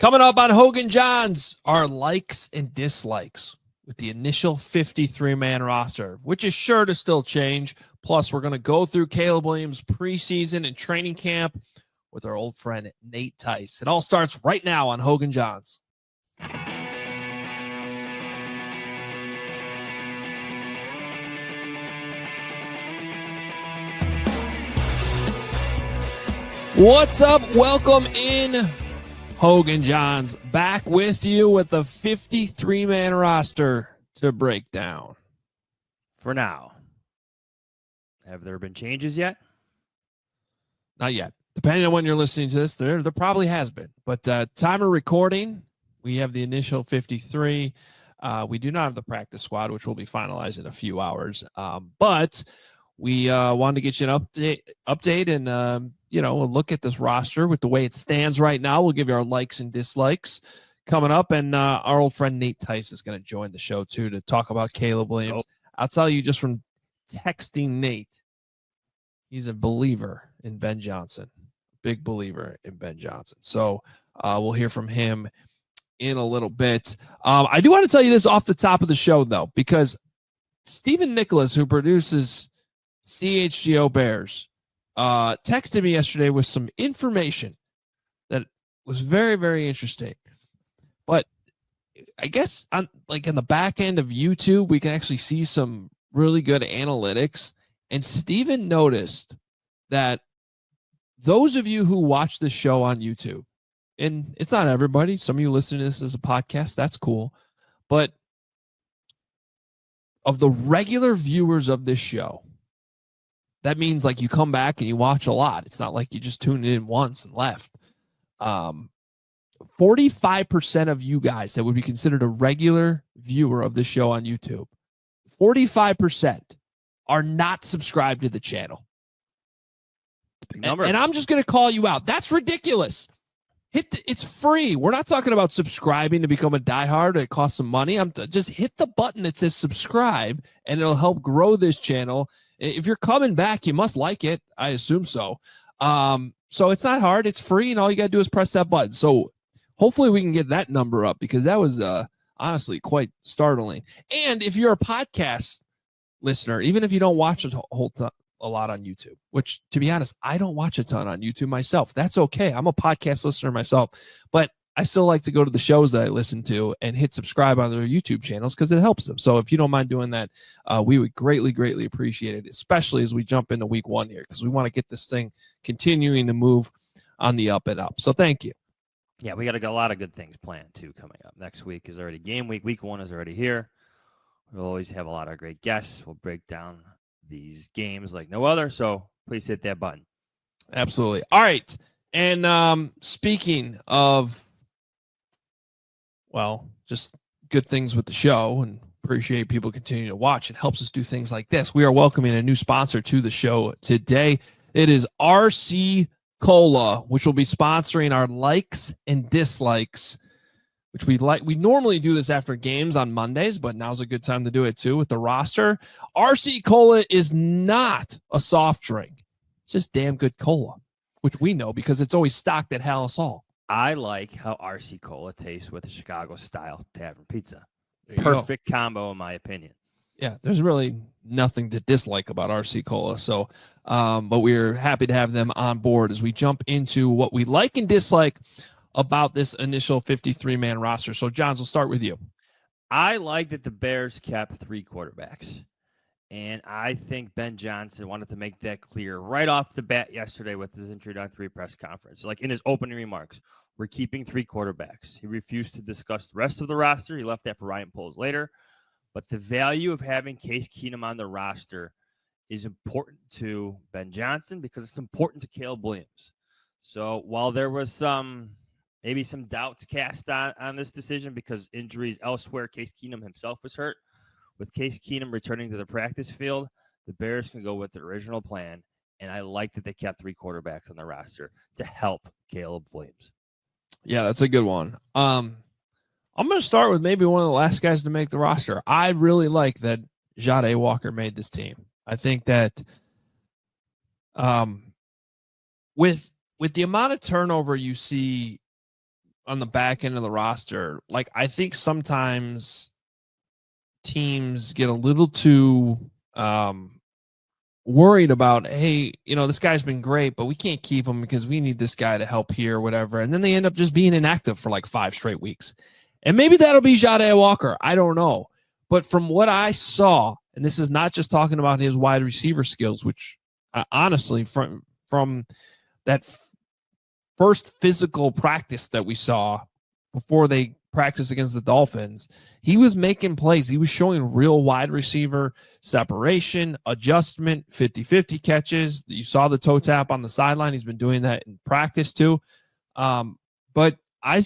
Coming up on Hoge Jahns, our likes and dislikes with the initial 53-man roster, which is sure to still change. Plus, we're going to go through Caleb Williams' preseason and training camp with our old friend Nate Tice. It all starts right now on Hoge Jahns. What's up? Welcome in. Hoge Jahns back with you with the 53-man roster to break down. For now. Have there been changes yet? Not yet. Depending on when you're listening to this, there probably has been. But time of recording, we have the initial 53. We do not have the practice squad, which will be finalized in a few hours. But we wanted to get you an update and, a look at this roster with the way it stands right now. We'll give you our likes and dislikes coming up. And our old friend Nate Tice is going to join the show, too, to talk about Caleb Williams. I'll tell you just from texting Nate, he's a believer in Ben Johnson, big believer in Ben Johnson. So we'll hear from him in a little bit. I do want to tell you this off the top of the show, though, because Stephen Nicholas, who produces CHGO Bears, texted me yesterday with some information that was very, very interesting. But I guess in the back end of YouTube, we can actually see some really good analytics. And Steven noticed that those of you who watch this show on YouTube, and it's not everybody, some of you listening to this as a podcast, that's cool. But of the regular viewers of this show, that means you come back and you watch a lot. It's not like you just tuned in once and left. 45% of you guys that would be considered a regular viewer of the show on YouTube, 45% are not subscribed to the channel. Big number. And I'm just going to call you out. That's ridiculous. It's free. We're not talking about subscribing to become a diehard. It costs some money. Just hit the button that says subscribe, and it'll help grow this channel. If you're coming back, you must like it. I assume so. So it's not hard. It's free, and all you got to do is press that button. So hopefully we can get that number up, because that was honestly quite startling. And if you're a podcast listener, even if you don't watch a lot on YouTube, which, to be honest, I don't watch a ton on YouTube myself. That's okay. I'm a podcast listener myself, but I still like to go to the shows that I listen to and hit subscribe on their YouTube channels because it helps them. So if you don't mind doing that, we would greatly, greatly appreciate it, especially as we jump into week one here, because we want to get this thing continuing to move on the up and up. So thank you. Yeah, we got a lot of good things planned, too, coming up. Next week is already game week. Week one is already here. We'll always have a lot of great guests. We'll break down these games like no other. So please hit that button. Absolutely. All right. And speaking of, just good things with the show, and appreciate people continuing to watch. It helps us do things like this. We are welcoming a new sponsor to the show today. It is RC Cola, which will be sponsoring our likes and dislikes, which we normally do this after games on Mondays, but now's a good time to do it too with the roster. RC Cola is not a soft drink. It's just damn good cola, which we know because it's always stocked at Hallis Hall. I like how RC Cola tastes with a Chicago-style tavern pizza. Perfect combo, in my opinion. Yeah, there's really nothing to dislike about RC Cola. So, but we're happy to have them on board as we jump into what we like and dislike about this initial 53-man roster. So, Johns, we'll start with you. I like that the Bears kept 3 quarterbacks. And I think Ben Johnson wanted to make that clear right off the bat yesterday with his introductory press conference. In his opening remarks, we're keeping 3 quarterbacks. He refused to discuss the rest of the roster. He left that for Ryan Poles later. But the value of having Case Keenum on the roster is important to Ben Johnson because it's important to Caleb Williams. So while there was maybe some doubts cast on this decision because injuries elsewhere, Case Keenum himself was hurt. With Case Keenum returning to the practice field, the Bears can go with the original plan, and I like that they kept 3 quarterbacks on the roster to help Caleb Williams. Yeah, that's a good one. I'm going to start with maybe one of the last guys to make the roster. I really like that Jahdae Walker made this team. I think that with the amount of turnover you see on the back end of the roster, like I think sometimes teams get a little too worried about, hey, this guy's been great, but we can't keep him because we need this guy to help here or whatever. And then they end up just being inactive for like 5 straight weeks. And maybe that'll be Jahns Walker. I don't know. But from what I saw, and this is not just talking about his wide receiver skills, which honestly, from that first physical practice that we saw before they practiced against the Dolphins, he was making plays. He was showing real wide receiver separation, adjustment, 50-50 catches. You saw the toe tap on the sideline. He's been doing that in practice too. But I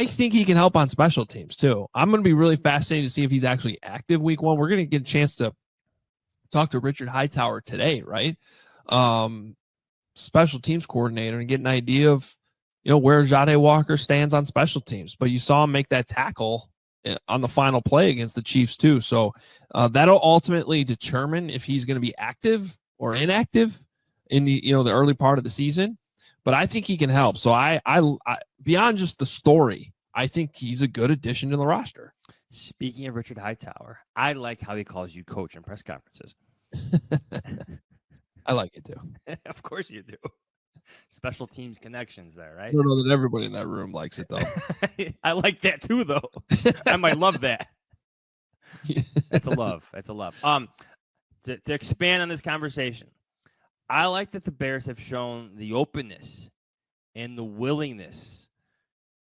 think he can help on special teams too. I'm going to be really fascinated to see if he's actually active week 1. We're going to get a chance to talk to Richard Hightower today, right? Special teams coordinator, and get an idea of, where Jahns Walker stands on special teams. But you saw him make that tackle on the final play against the Chiefs too. So that'll ultimately determine if he's going to be active or inactive in the early part of the season. But I think he can help. So I beyond just the story, I think he's a good addition to the roster. Speaking of Richard Hightower, I like how he calls you coach in press conferences. I like it too. Of course you do. Special teams connections there, right? I don't know that everybody in that room likes it though. I like that too, though. I might love that. That's a love. That's a love. To expand on this conversation, I like that the Bears have shown the openness and the willingness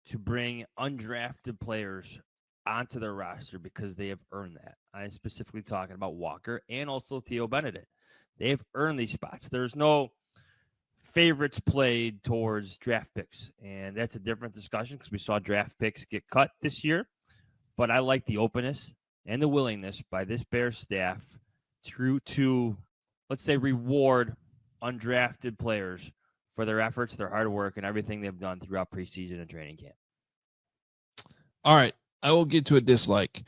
to bring undrafted players onto their roster because they have earned that. I'm specifically talking about Walker and also Theo Benedict. They've earned these spots. There's no favorites played towards draft picks, and that's a different discussion because we saw draft picks get cut this year. But I like the openness and the willingness by this Bears staff to, let's say, reward undrafted players for their efforts, their hard work, and everything they've done throughout preseason and training camp. All right, I will get to a dislike.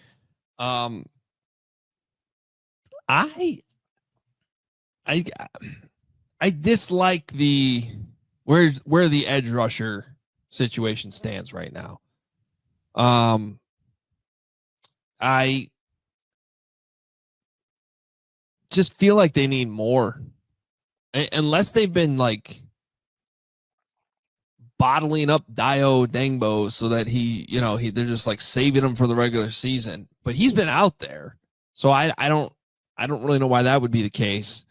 I dislike the where the edge rusher situation stands right now. I just feel like they need more, unless they've been like bottling up Dio Dangbo so that they're just like saving him for the regular season. But he's been out there, so I don't really know why that would be the case.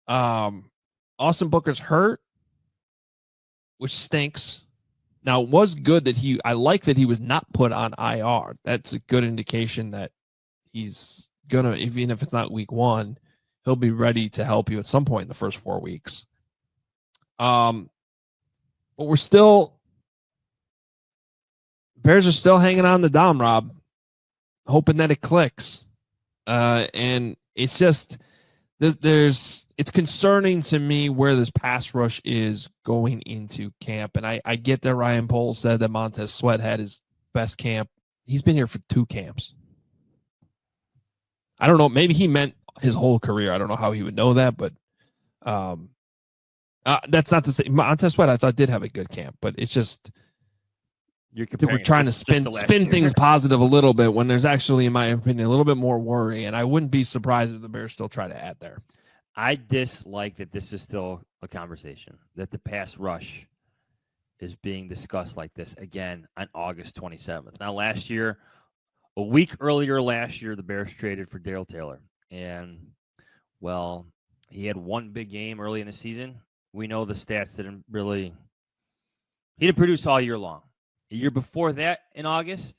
Austin Booker's hurt, which stinks. Now, it was good that I like that he was not put on IR. That's a good indication that he's gonna, even if it's not week 1, he'll be ready to help you at some point in the first 4 weeks. But Bears are still hanging on the Dom, Rob, hoping that it clicks. And it's just, it's concerning to me where this pass rush is going into camp. And I get that Ryan Poles said that Montez Sweat had his best camp. He's been here for 2 camps. I don't know. Maybe he meant his whole career. I don't know how he would know that, but that's not to say Montez Sweat I thought did have a good camp, but it's just we're trying to spin things positive a little bit when there's actually, in my opinion, a little bit more worry. And I wouldn't be surprised if the Bears still try to add there. I dislike that this is still a conversation, that the pass rush is being discussed like this again on August 27th. Now, a week earlier last year, the Bears traded for Darrell Taylor. And, well, he had one big game early in the season. We know the stats he didn't produce all year long. A year before that, in August,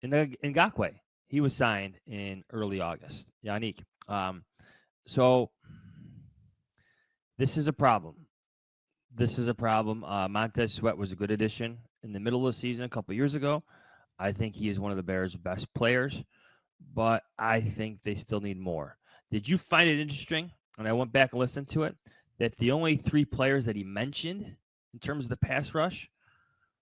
in Ngakoue, he was signed in early August. Yannick. So this is a problem. Montez Sweat was a good addition in the middle of the season a couple years ago. I think he is one of the Bears' best players, but I think they still need more. Did you find it interesting, and I went back and listened to it, that the only 3 players that he mentioned in terms of the pass rush,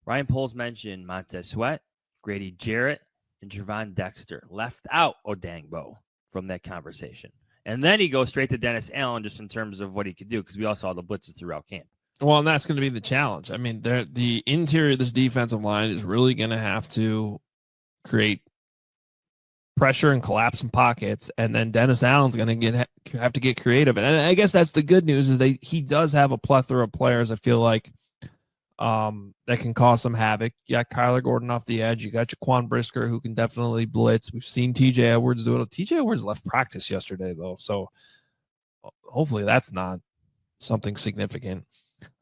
Ryan Poles mentioned Montez Sweat, Grady Jarrett, and Javon Dexter, left out Odangbo from that conversation. And then he goes straight to Dennis Allen just in terms of what he could do, because we all saw the blitzes throughout camp. Well, and that's going to be the challenge. I mean, the interior of this defensive line is really going to have to create pressure and collapse in pockets, and then Dennis Allen's going to have to get creative. And I guess that's the good news is he does have a plethora of players. I feel like that can cause some havoc. You got Kyler Gordon off the edge. You got Jaquan Brisker who can definitely blitz. We've seen TJ Edwards do it. TJ Edwards left practice yesterday though, so hopefully that's not something significant.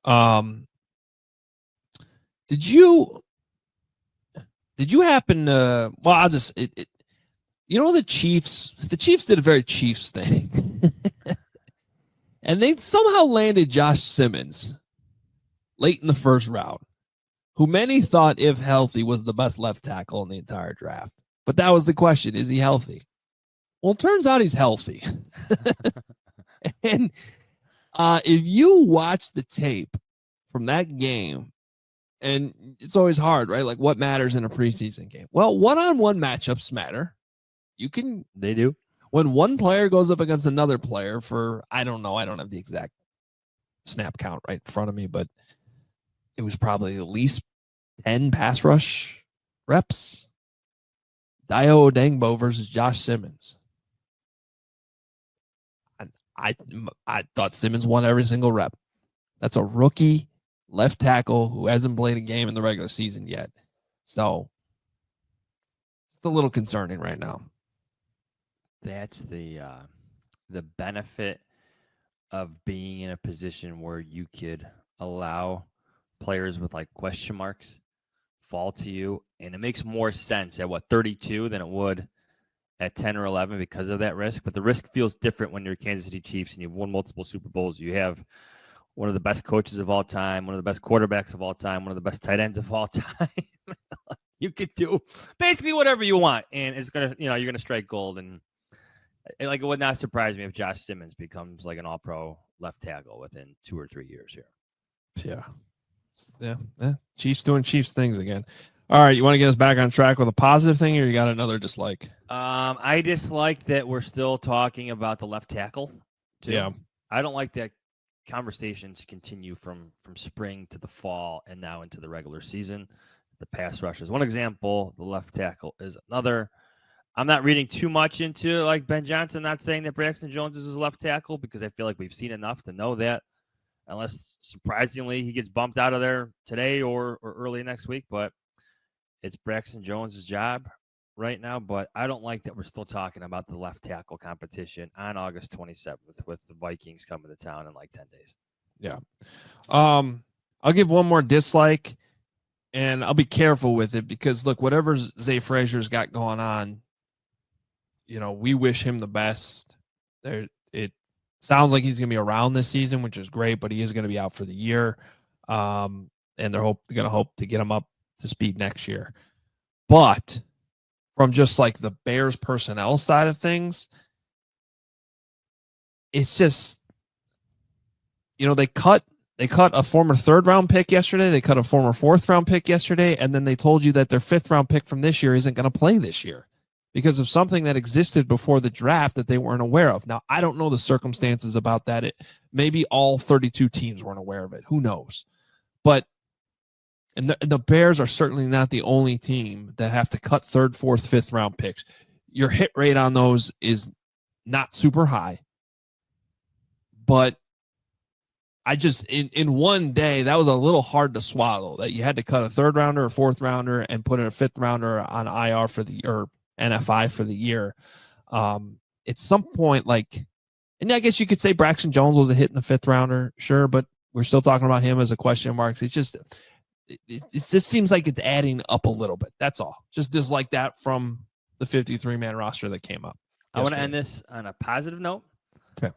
Did you happen to? Well, I'll just the Chiefs. The Chiefs did a very Chiefs thing, and they somehow landed Josh Simmons late in the first round, who many thought, if healthy, was the best left tackle in the entire draft. But that was the question: is he healthy? Well, it turns out he's healthy. And if you watch the tape from that game, and it's always hard, right? Like, what matters in a preseason game? Well, one-on-one matchups matter. They do. When one player goes up against another player for, I don't know, I don't have the exact snap count right in front of me, but it was probably at least 10 pass rush reps. Dayo Odengbo versus Josh Simmons. I thought Simmons won every single rep. That's a rookie left tackle who hasn't played a game in the regular season yet. So it's a little concerning right now. That's the benefit of being in a position where you could allow players with like question marks fall to you, and it makes more sense at 32 than it would at 10 or 11 because of that risk. But the risk feels different when you're Kansas City Chiefs and you've won multiple Super Bowls. You have one of the best coaches of all time, one of the best quarterbacks of all time, one of the best tight ends of all time. You could do basically whatever you want, and it's gonna, you're gonna strike gold. And like, it would not surprise me if Josh Simmons becomes like an All-Pro left tackle within 2 or 3 years here. Yeah. Chiefs doing Chiefs things again. All right, you want to get us back on track with a positive thing, or you got another dislike? I dislike that we're still talking about the left tackle, too. Yeah. I don't like that conversations continue from spring to the fall and now into the regular season. The pass rush is one example. The left tackle is another. I'm not reading too much into like Ben Johnson not saying that Braxton Jones is his left tackle because I feel like we've seen enough to know that, unless surprisingly he gets bumped out of there today or early next week. But it's Braxton Jones' job right now. But I don't like that we're still talking about the left tackle competition on August 27th with the Vikings coming to town in like 10 days. Yeah. I'll give one more dislike, and I'll be careful with it because, look, whatever Zay Frazier's got going on, we wish him the best. It sounds like he's going to be around this season, which is great, but he is going to be out for the year. And they're going to hope to get him up to speed next year. But from just like the Bears personnel side of things, it's just, they cut a former 3rd round pick yesterday. They cut a former 4th round pick yesterday. And then they told you that their 5th round pick from this year isn't going to play this year because of something that existed before the draft that they weren't aware of. Now, I don't know the circumstances about that. Maybe all 32 teams weren't aware of it. Who knows? But and the Bears are certainly not the only team that have to cut 3rd, 4th, 5th round picks. Your hit rate on those is not super high. But I just, in one day, that was a little hard to swallow, that you had to cut a 3rd rounder, a 4th rounder, and put in a 5th rounder on IR or NFI for the year. At some point, and I guess you could say Braxton Jones was a hit in the 5th rounder, sure, but we're still talking about him as a question mark. It's just, it just seems like it's adding up a little bit. That's all. Just dislike that from the 53-man roster that came up. I want to end this on a positive note. Okay.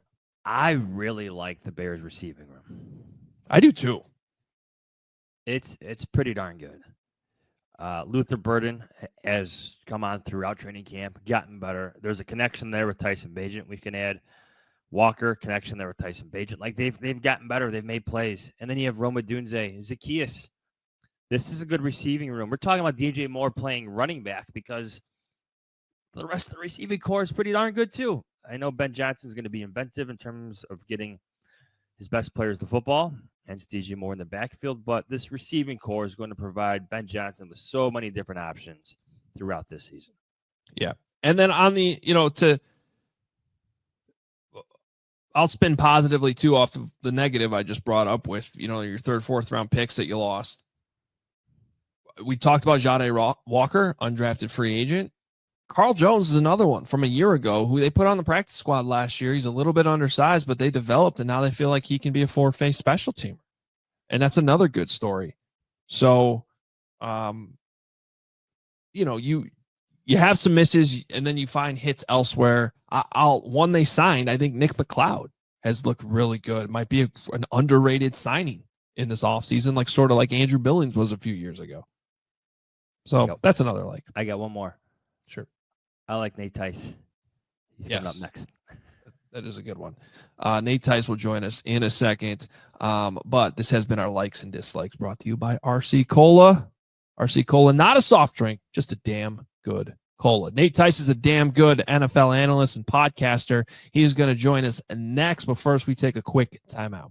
I really like the Bears receiving room. I do too. It's pretty darn good. Luther Burden has come on throughout training camp, gotten better. There's a connection there with Tyson Bagent. We can add Walker, connection there with Tyson Bagent. Like they've gotten better. They've made plays. And then you have Roma Dunze, Zacchaeus. This is a good receiving room. We're talking about DJ Moore playing running back because the rest of the receiving core is pretty darn good too. I know Ben Johnson's going to be inventive in terms of getting his best players to football. hence DJ Moore in the backfield. But this receiving core is going to provide Ben Johnson with so many different options throughout this season. Yeah. And then on the, I'll spin positively too off the negative I just brought up with, your third, fourth round picks that you lost. We talked about Jahdae Walker, undrafted free agent. Carl Jones is another one from a year ago who they put on the practice squad last year. He's a little bit undersized, but they developed, and now they feel like he can be a forward-faced special teamer. And that's another good story. So, you have some misses, and then you find hits elsewhere. One they signed, I think Nick McLeod has looked really good. Might be an underrated signing in this offseason, sort of like Andrew Billings was a few years ago. So that's another like. I got one more. Sure. I like Nate Tice. He's coming up next. That is a good one. Nate Tice will join us in a second. But this has been our likes and dislikes brought to you by RC Cola. RC Cola, not a soft drink, just a damn good cola. Nate Tice is a damn good NFL analyst and podcaster. He's going to join us next, but first we take a quick timeout.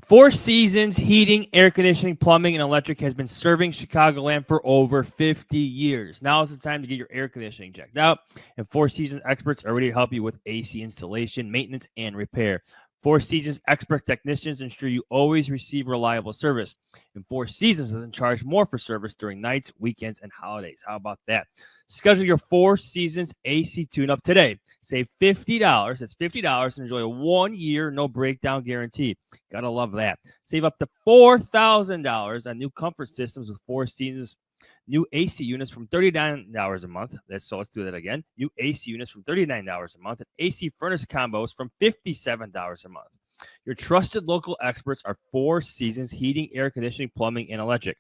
Four Seasons Heating, Air Conditioning, Plumbing, and Electric has been serving Chicagoland for over 50 years. Now is the time to get your air conditioning checked out, and Four Seasons experts are ready to help you with AC installation, maintenance, and repair. Four Seasons expert technicians ensure you always receive reliable service. And Four Seasons doesn't charge more for service during nights, weekends, and holidays. How about that? Schedule your Four Seasons AC tune-up today. Save $50. That's $50 and enjoy a 1-year no breakdown guarantee. Gotta love that. Save up to $4,000 on new comfort systems with Four Seasons new AC units from $39 a month. So let's do that again. New AC units from $39 a month and AC furnace combos from $57 a month. Your trusted local experts are Four Seasons Heating, Air Conditioning, Plumbing, and Electric.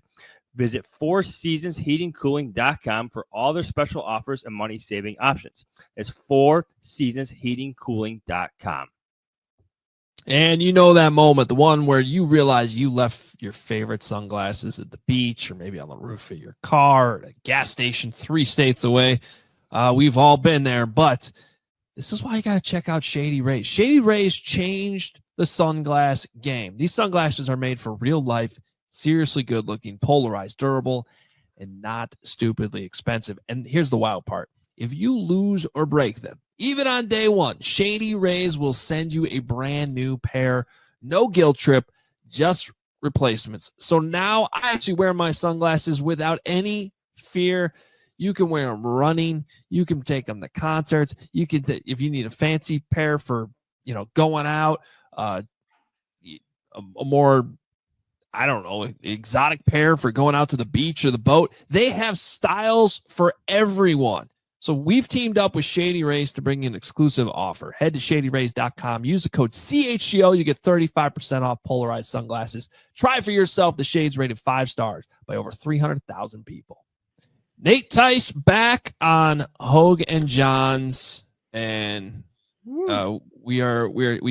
Visit fourseasonsheatingcooling.com for all their special offers and money-saving options. It's fourseasonsheatingcooling.com. And you know that moment, the one where you realize you left your favorite sunglasses at the beach or maybe on the roof of your car or at a gas station 3 states away. We've all been there, but this is why you got to check out Shady Rays. Shady Rays changed the sunglass game. These sunglasses are made for real life, seriously good looking, polarized, durable, and not stupidly expensive. And here's the wild part. If you lose or break them, even on day one, Shady Rays will send you a brand new pair. No guilt trip, just replacements. So now I actually wear my sunglasses without any fear. You can wear them running. You can take them to concerts. You can, if you need a fancy pair for, going out, a more, I don't know, exotic pair for going out to the beach or the boat. They have styles for everyone. So we've teamed up with Shady Rays to bring you an exclusive offer. Head to shadyrays.com. Use the code CHGO. You get 35% off polarized sunglasses. Try for yourself. The shades rated 5 stars by over 300,000 people. Nate Tice back on Hoge and Jahns, and we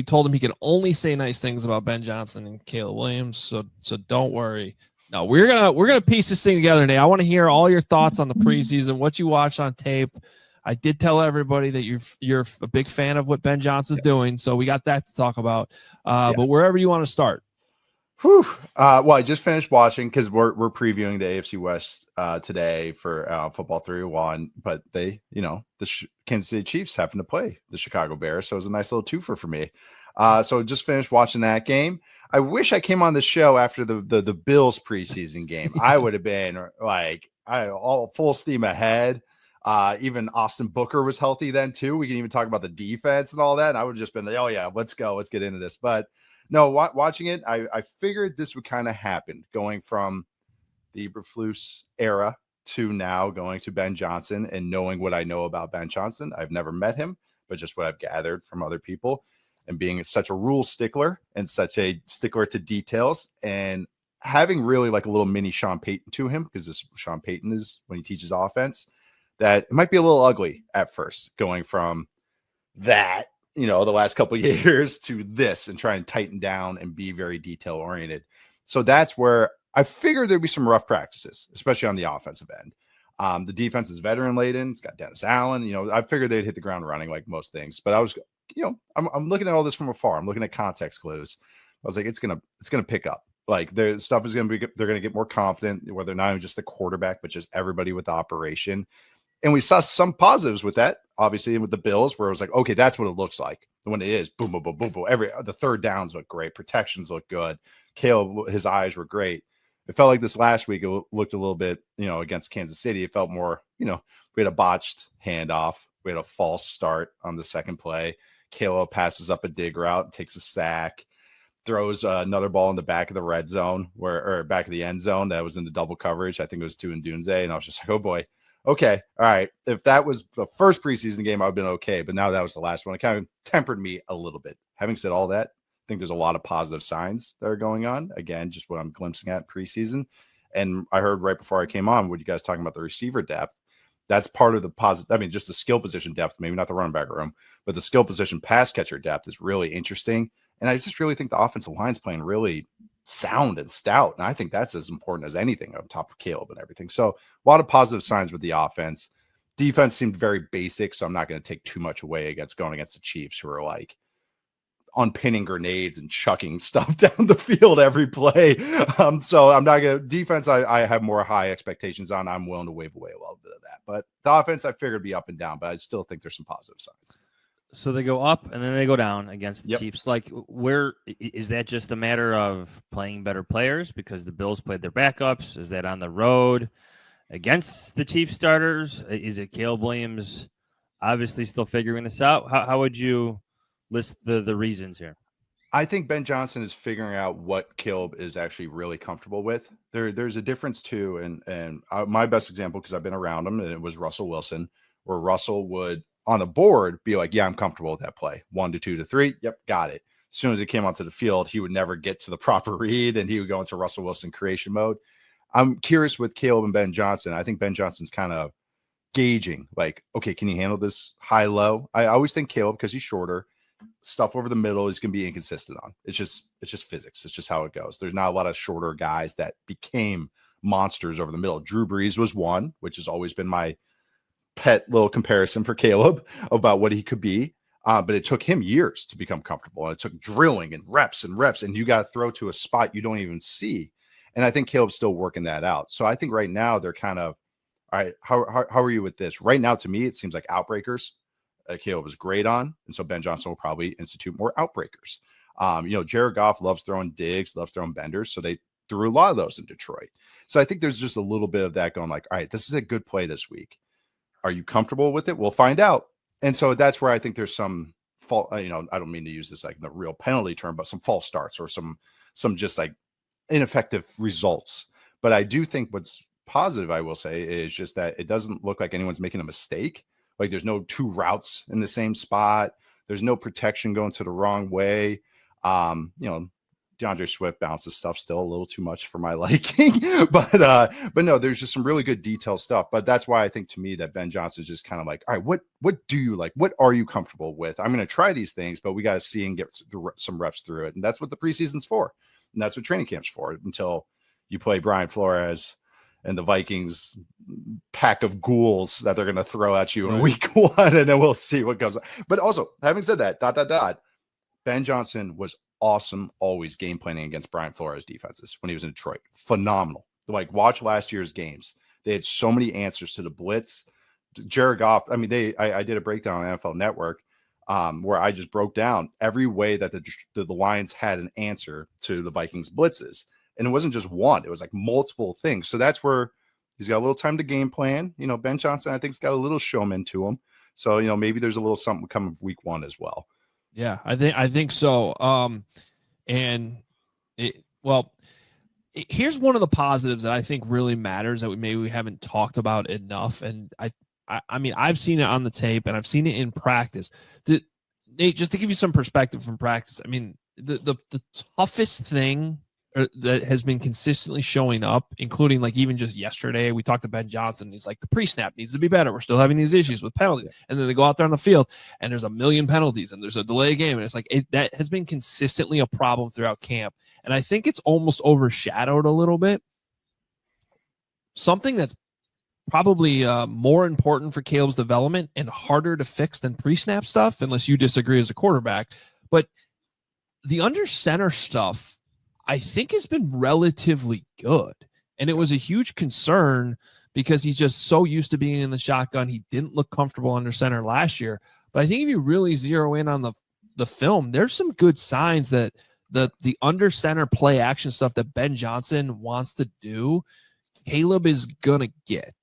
told him he could only say nice things about Ben Johnson and Caleb Williams. So don't worry. No, we're gonna piece this thing together today. I want to hear all your thoughts on the preseason, what you watched on tape. I did tell everybody that you're a big fan of what Ben Johnson's doing, so we got that to talk about. But wherever you want to start. Well, I just finished watching because we're previewing the AFC West today for Football 301. But the Kansas City Chiefs happen to play the Chicago Bears, so it was a nice little twofer for me. So just finished watching that game. I wish I came on the show after the Bills preseason game. I would have been all full steam ahead. Even Austin Booker was healthy then too. We can even talk about the defense and all that. And I would have just been like, oh yeah, let's go. Let's get into this. But no, watching it, I figured this would kind of happen going from the Eberflus era to now going to Ben Johnson and knowing what I know about Ben Johnson. I've never met him, but just what I've gathered from other people. And being such a rule stickler and such a stickler to details and having really like a little mini Sean Payton to him, because this Sean Payton is when he teaches offense, that it might be a little ugly at first going from that, the last couple of years to this and try and tighten down and be very detail oriented. So that's where I figured there'd be some rough practices, especially on the offensive end. The defense is veteran laden. It's got Dennis Allen. I figured they'd hit the ground running like most things, but I was, I'm looking at all this from afar. I'm looking at context clues, was like, it's gonna pick up. Like their stuff is they're gonna get more confident, whether not even just the quarterback, but just everybody with the operation. And we saw some positives with that, obviously, with the Bills, where it was like, okay, that's what it looks like. When it is boom, boom, boom, boom, boom. The third downs look great, protections look good. Caleb, his eyes were great. It felt like this last week, it looked a little bit, against Kansas City. It felt more, we had a botched handoff. We had a false start on the second play. Caleb passes up a dig route, takes a sack, throws another ball in the back of the red zone or back of the end zone that was into double coverage. I think it was to Ndunze. And I was just like, oh boy. Okay. All right. If that was the first preseason game, I would have been okay. But now that was the last one. It kind of tempered me a little bit. Having said all that, I think there's a lot of positive signs that are going on. Again, just what I'm glimpsing at preseason. And I heard right before I came on, what you guys talking about the receiver depth. That's part of the positive. I mean, just the skill position depth, maybe not the running back room, but the skill position pass catcher depth is really interesting. And I just really think the offensive line's playing really sound and stout. And I think that's as important as anything on top of Caleb and everything. So a lot of positive signs with the offense. Defense seemed very basic, so I'm not going to take too much away going against the Chiefs, who are like unpinning grenades and chucking stuff down the field every play. So I'm not going to defense. I have more high expectations on. I'm willing to wave away a little bit of that, but the offense I figured would be up and down, but I still think there's some positive signs. So they go up and then they go down against the Chiefs. Like, where is that just a matter of playing better players because the Bills played their backups? Is that on the road against the Chiefs starters? Is it Caleb Williams obviously still figuring this out? How would you list the reasons here? I think Ben Johnson is figuring out what Caleb is actually really comfortable with. There's a difference too. And my best example, because I've been around him, and it was Russell Wilson, where Russell would on the board be like, yeah, I'm comfortable with that play. 1 to 2 to 3. Yep. Got it. As soon as it came onto the field, he would never get to the proper read and he would go into Russell Wilson creation mode. I'm curious with Caleb and Ben Johnson. I think Ben Johnson's kind of gauging like, okay, can he handle this high low? I always think Caleb, because he's shorter, stuff over the middle is going to be inconsistent on. It's just physics. It's just how it goes. There's not a lot of shorter guys that became monsters over the middle. Drew Brees was one, which has always been my pet little comparison for Caleb about what he could be. But it took him years to become comfortable. And it took drilling and reps, and you got to throw to a spot you don't even see. And I think Caleb's still working that out. So I think right now they're kind of, all right, how are you with this? Right now, to me, it seems like outbreakers. Caleb is great on. And so Ben Johnson will probably institute more outbreakers. Jared Goff loves throwing digs, loves throwing benders. So they threw a lot of those in Detroit. So I think there's just a little bit of that going like, all right, this is a good play this week. Are you comfortable with it? We'll find out. And so that's where I think there's some fault. I don't mean to use this like the real penalty term, but some false starts or some just like ineffective results. But I do think what's positive, I will say, is just that it doesn't look like anyone's making a mistake. Like there's no two routes in the same spot. There's no protection going to the wrong way. DeAndre Swift bounces stuff still a little too much for my liking, but no, there's just some really good detailed stuff. But that's why I think to me that Ben Johnson is just kind of like, all right, what do you like? What are you comfortable with? I'm going to try these things, but we got to see and get some reps through it. And that's what the preseason's for. And that's what training camp's for until you play Brian Flores and the Vikings pack of ghouls that they're going to throw at you in week 1. And then we'll see what goes on. But also having said that, Ben Johnson was awesome always game planning against Brian Flores defenses when he was in Detroit. Phenomenal. Like watch last year's games. They had so many answers to the blitz. Jared Goff, I mean, I did a breakdown on NFL Network where I just broke down every way that the Lions had an answer to the Vikings blitzes. And it wasn't just one, it was like multiple things. So that's where he's got a little time to game plan. Ben Johnson, I think, has got a little showman to him. So, maybe there's a little something coming week 1 as well. Yeah, I think so. Here's one of the positives that I think really matters that we haven't talked about enough. And I mean, I've seen it on the tape and I've seen it in practice. Nate, just to give you some perspective from practice, I mean, the toughest thing that has been consistently showing up, including like even just yesterday, we talked to Ben Johnson. He's like, the pre-snap needs to be better. We're still having these issues with penalties. And then they go out there on the field and there's a million penalties and there's a delay game. And it's like, that has been consistently a problem throughout camp. And I think it's almost overshadowed a little bit. Something that's probably more important for Caleb's development and harder to fix than pre-snap stuff, unless you disagree as a quarterback. But the under center stuff, I think, has been relatively good. And it was a huge concern because he's just so used to being in the shotgun. He didn't look comfortable under center last year. But I think if you really zero in on the film, there's some good signs that the under center play action stuff that Ben Johnson wants to do, Caleb is gonna get.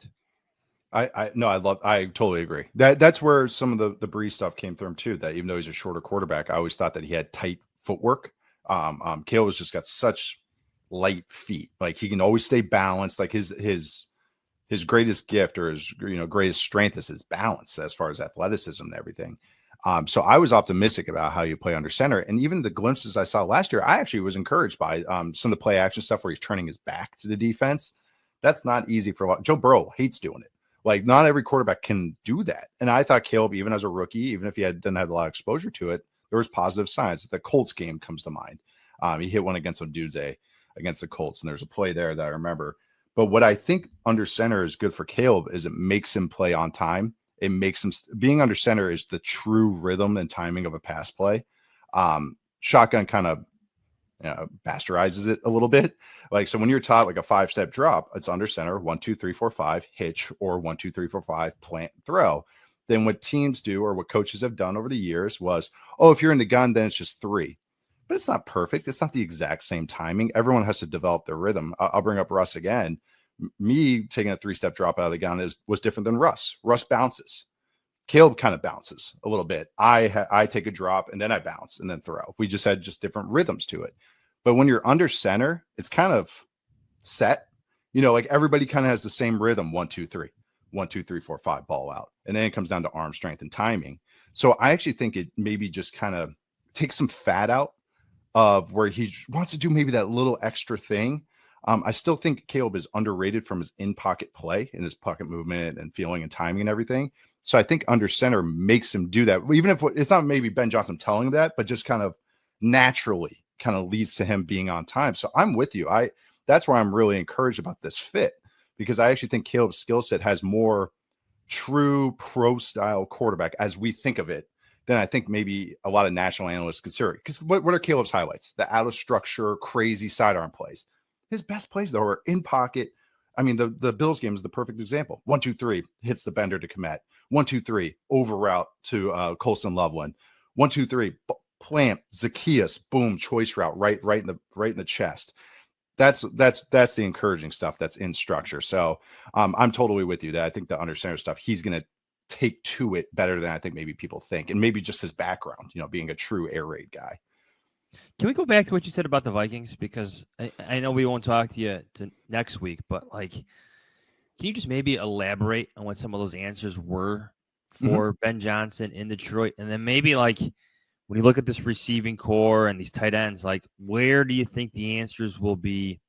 I totally agree. That's where some of the Breeze stuff came from too. That even though he's a shorter quarterback, I always thought that he had tight footwork. Caleb has just got such light feet. Like he can always stay balanced. Like his greatest gift or his greatest strength is his balance as far as athleticism and everything. So I was optimistic about how you play under center, and even the glimpses I saw last year, I actually was encouraged by some of the play action stuff where he's turning his back to the defense. That's not easy for a lot. Joe Burrow hates doing it. Like not every quarterback can do that. And I thought Caleb, even as a rookie, even if he didn't have a lot of exposure to it, there was positive signs. The Colts game comes to mind. He hit one against Odunze against the Colts, and there's a play there that I remember. But what I think under center is good for Caleb is it makes him play on time. It makes him being under center is the true rhythm and timing of a pass play. Shotgun kind of bastardizes it a little bit. Like, so when you're taught like a 5-step drop, it's under center, 1, 2, 3, 4, 5 hitch, or 1, 2, 3, 4, 5 plant throw. Then what teams do, or what coaches have done over the years was, if you're in the gun, then it's just 3. But it's not perfect. It's not the exact same timing. Everyone has to develop their rhythm. I'll bring up Russ again. Me taking a 3-step drop out of the gun was different than Russ. Russ bounces. Caleb kind of bounces a little bit. I take a drop and then I bounce and then throw. We just had different rhythms to it. But when you're under center, it's kind of set. Like everybody kind of has the same rhythm. 1, 2, 3, 1, 2, 3, 4, 5, ball out. And then it comes down to arm strength and timing. So I actually think it maybe just kind of takes some fat out of where he wants to do maybe that little extra thing. I still think Caleb is underrated from his in-pocket play and his pocket movement and feeling and timing and everything. So I think under center makes him do that. Even if it's not maybe Ben Johnson telling him that, but just kind of naturally kind of leads to him being on time. So I'm with you. That's where I'm really encouraged about this fit, because I actually think Caleb's skill set has more true pro style quarterback as we think of it than I think maybe a lot of national analysts consider it. Because what are Caleb's highlights? The out of structure, crazy sidearm plays. His best plays, though, are in pocket. I mean, the Bills game is the perfect example. 1, 2, 3 hits the bender to Kmet. 1, 2, 3 over route to Colson Loveland. 1, 2, 3 plant Zacchaeus, boom, choice route right in the chest. That's the encouraging stuff that's in structure. So I'm totally with you that I think the under center stuff, he's going to take to it better than I think maybe people think, and maybe just his background, being a true air raid guy. Can we go back to what you said about the Vikings? Because I know we won't talk to you next week, but can you just maybe elaborate on what some of those answers were for Ben Johnson in Detroit? And then maybe when you look at this receiving core and these tight ends, where do you think the answers will be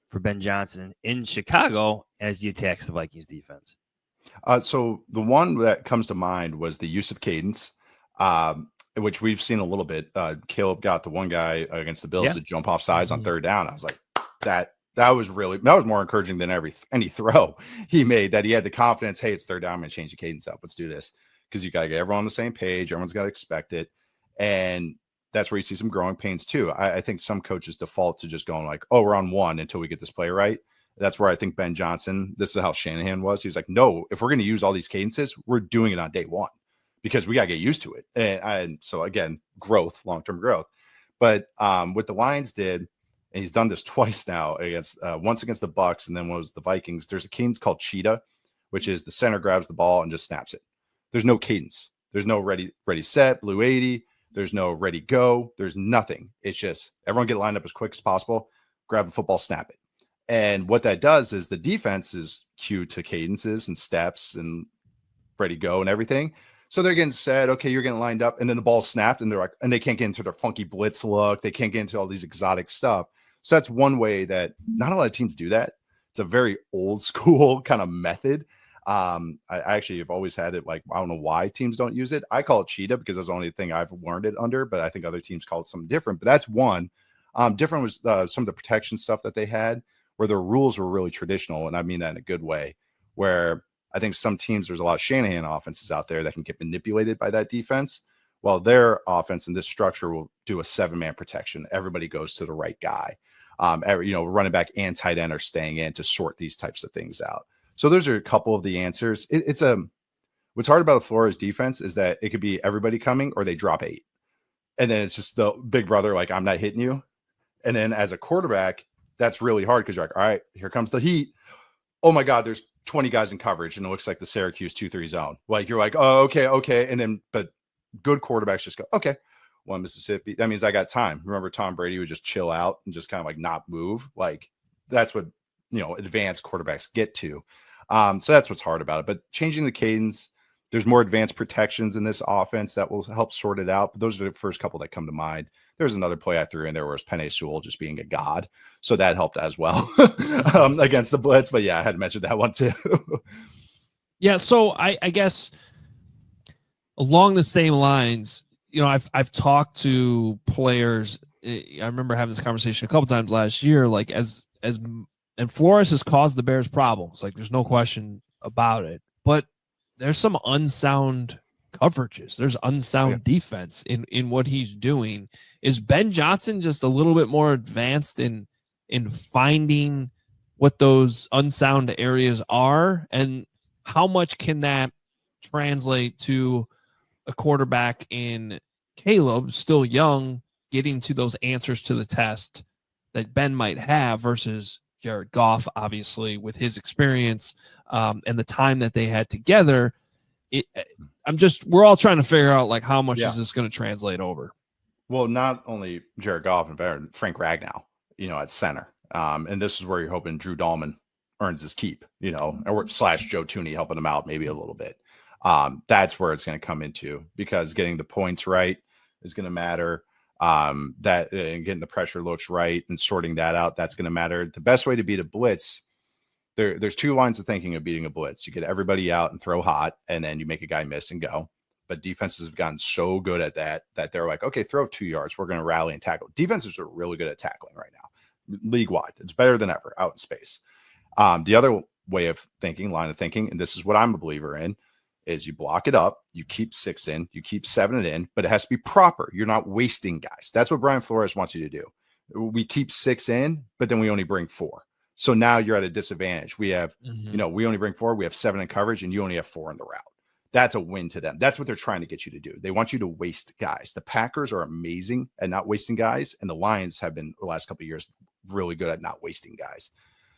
for Ben Johnson in Chicago as he attacks the Vikings defense? So the one that comes to mind was the use of cadence, which we've seen a little bit. Caleb got the one guy against the Bills to jump off sides on 3rd down. I was like, that was more encouraging than any throw he made, that he had the confidence. Hey, it's 3rd down. I'm going to change the cadence up. Let's do this. Because you got to get everyone on the same page. Everyone's got to expect it. And that's where you see some growing pains too. I think some coaches default to just going we're on 1 until we get this play right. That's where I think Ben Johnson, this is how Shanahan was. He was like, no, if we're going to use all these cadences, we're doing it on day 1. Because we got to get used to it. And so, again, growth, long-term growth. But what the Lions did, and he's done this twice now, once against the Bucs and then was the Vikings, there's a cadence called cheetah, which is the center grabs the ball and just snaps it. There's no cadence. There's no ready, set, blue 80. There's no ready, go. There's nothing. It's just everyone get lined up as quick as possible, grab the football, snap it. And what that does is the defense is cued to cadences and steps and ready, go and everything. So they're getting said, okay, you're getting lined up, and then the ball's snapped, and they can't get into their funky blitz look. They can't get into all these exotic stuff. So that's one way that not a lot of teams do that. It's a very old school kind of method. I actually have always had it I don't know why teams don't use it. I call it cheetah because that's the only thing I've learned it under, but I think other teams call it something different. But that's one. Different was some of the protection stuff that they had, where the rules were really traditional, and I mean that in a good way, where I think some teams, there's a lot of Shanahan offenses out there that can get manipulated by that defense, Well, their offense and this structure will do a 7-man protection. Everybody goes to the right guy. Running back and tight end are staying in to sort these types of things out. So those are a couple of the answers. What's hard about the Flores defense is that it could be everybody coming or they drop 8. And then it's just the big brother, like, I'm not hitting you. And then as a quarterback, that's really hard because you're like, all right, here comes the heat. Oh my God, there's 20 guys in coverage and it looks like the Syracuse 2-3 zone. Like, you're like, oh, okay. And then, but good quarterbacks just go, okay, one Mississippi. That means I got time. Remember, Tom Brady would just chill out and just kind of like not move. Like, that's what, advanced quarterbacks get to. So that's what's hard about it. But changing the cadence, there's more advanced protections in this offense that will help sort it out. But those are the first couple that come to mind. There's another play I threw in there where it was Penei Sewell just being a god. So that helped as well against the blitz. But yeah, I had mentioned that one too. Yeah. So I guess along the same lines, I've talked to players. I remember having this conversation a couple times last year, like and Flores has caused the Bears problems. Like, there's no question about it, but there's some unsound coverages. There's unsound defense in what he's doing. Is Ben Johnson just a little bit more advanced in finding what those unsound areas are? And how much can that translate to a quarterback in Caleb, still young, getting to those answers to the test that Ben might have versus Jared Goff, obviously, with his experience and the time that they had together? We're all trying to figure out, like, how much is this going to translate over? Well, not only Jared Goff and Frank Ragnow, at center. And this is where you're hoping Drew Dahlman earns his keep, or / Joe Tooney helping him out maybe a little bit. That's where it's going to come into, because getting the points right is going to matter. And getting the pressure looks right and sorting that out, that's going to matter. The best way to beat a blitz, there's 2 lines of thinking of beating a blitz. You get everybody out and throw hot, and then you make a guy miss and go. But defenses have gotten so good at that they're like, okay, throw 2 yards. We're going to rally and tackle. Defenses are really good at tackling right now, league-wide. It's better than ever out in space. The other line of thinking, and this is what I'm a believer in, is you block it up, you keep 6 in, you keep 7 in, but it has to be proper. You're not wasting guys. That's what Brian Flores wants you to do. We keep 6 in, but then we only bring 4. So now you're at a disadvantage. We have, we only bring 4, we have 7 in coverage, and you only have 4 in the route. That's a win to them. That's what they're trying to get you to do. They want you to waste guys. The Packers are amazing at not wasting guys, and the Lions have been, the last couple of years, really good at not wasting guys.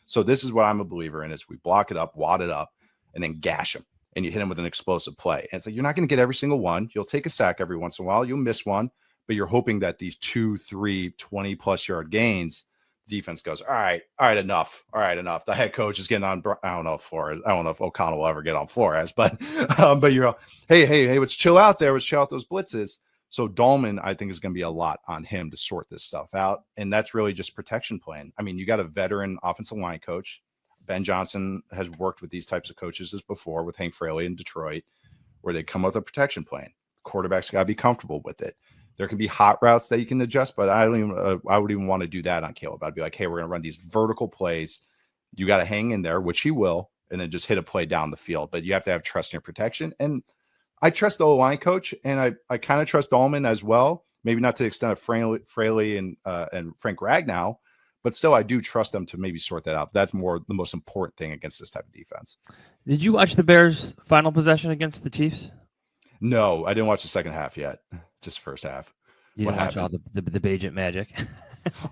So this is what I'm a believer in, is we block it up, wad it up, and then gash them. And you hit him with an explosive play. And it's like, you're not going to get every single one. You'll take a sack every once in a while. You'll miss one, but you're hoping that these 2, 3, 20+ yard gains, defense goes, all right, enough. All right, enough. The head coach is getting on. I don't know if Flores, I don't know if O'Connell will ever get on Flores, but you're, hey, let's chill out there. Let's chill out those blitzes. So Dahlman, I think, is going to be a lot on him to sort this stuff out. And that's really just protection plan. I mean, you got a veteran offensive line coach. Ben Johnson has worked with these types of coaches before with Hank Fraley in Detroit, where they come up with a protection plan. Quarterbacks got to be comfortable with it. There can be hot routes that you can adjust, but I would even want to do that on Caleb. I'd be like, hey, we're going to run these vertical plays. You got to hang in there, which he will, and then just hit a play down the field. But you have to have trust in your protection. And I trust the O-line coach, and I kind of trust Dahlman as well. Maybe not to the extent of Fraley and Frank Ragnow, but still, I do trust them to maybe sort that out. That's more the most important thing against this type of defense. Did you watch the Bears' final possession against the Chiefs? No, I didn't watch the second half yet. Just first half. You didn't watch all the Bajent magic?